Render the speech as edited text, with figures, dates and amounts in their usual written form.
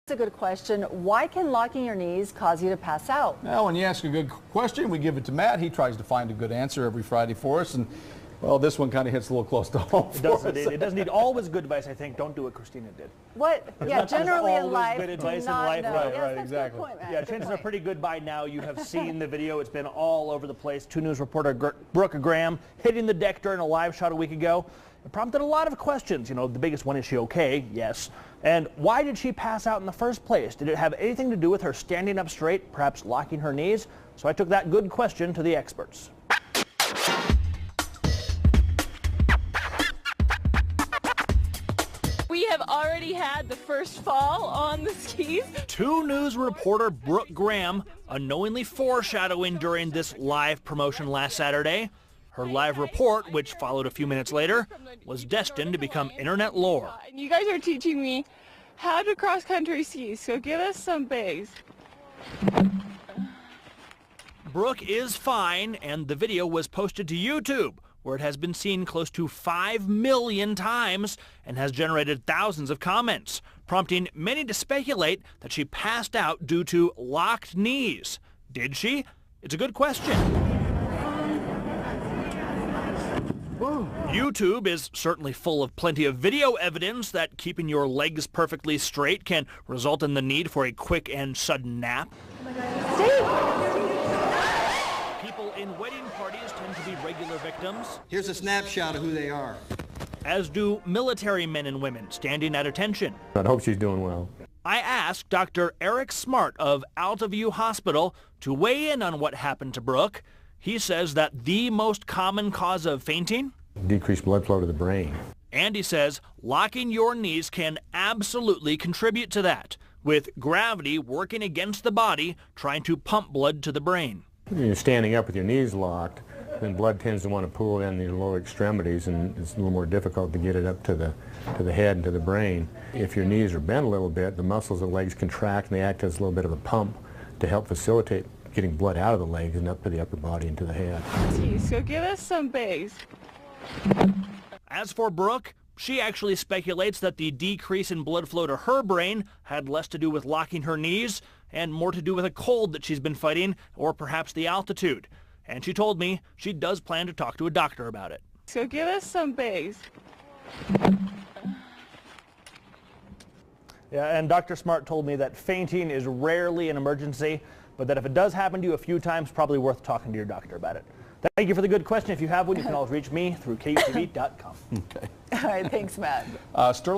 That's a good question. Why can locking your knees cause you to pass out? Well, when you ask a good question, we give it to Matt. He tries to find a good answer every Friday for us, and well, this one kind of hits a little close to home. It does. It doesn't need always good advice. I think don't do what Christina did. What? Yeah, generally in life. Good advice in Right, life. yes, exactly. Point, yeah, chances are pretty good by now. You have seen the video. It's been all over the place. 2 News reporter Brooke Graham hitting the deck during a live shot a week ago. It prompted a lot of questions. You know, the biggest one, is she okay? Yes. And why did she pass out in the first place? Did it have anything to do with her standing up straight, perhaps locking her knees? So I took that good question to the experts. We have already had the first fall on the skis. 2 News reporter Brooke Graham unknowingly foreshadowing during this live promotion last Saturday. Her live report, which followed a few minutes later, was destined to become internet lore. You guys are teaching me how to cross-country ski, so give us some bass. Brooke is fine, and the video was posted to YouTube, where it has been seen close to 5 million times and has generated thousands of comments, prompting many to speculate that she passed out due to locked knees. Did she? It's a good question. YouTube is certainly full of plenty of video evidence that keeping your legs perfectly straight can result in the need for a quick and sudden nap. People in wedding parties tend to be regular victims. Here's a snapshot of who they are. As do military men and women standing at attention. I hope she's doing well. I asked Dr. Eric Smart of Altaview Hospital to weigh in on what happened to Brooke. He says that the most common cause of fainting? Decreased blood flow to the brain. And he says locking your knees can absolutely contribute to that, with gravity working against the body, trying to pump blood to the brain. When you're standing up with your knees locked, then blood tends to want to pool in the lower extremities, and it's a little more difficult to get it up to the head and to the brain. If your knees are bent a little bit, the muscles of the legs contract, and they act as a little bit of a pump to help facilitate getting blood out of the legs and up to the upper body and to the head. So give us some bass. As for Brooke, she actually speculates that the decrease in blood flow to her brain had less to do with locking her knees and more to do with a cold that she's been fighting, or perhaps the altitude. And she told me she does plan to talk to a doctor about it. So give us some bass. Yeah, and Dr. Smart told me that fainting is rarely an emergency, but that if it does happen to you a few times, probably worth talking to your doctor about it. Thank you for the good question. If you have one, you can always reach me through KUTV.com. Okay. All right, thanks, Matt. Sterling.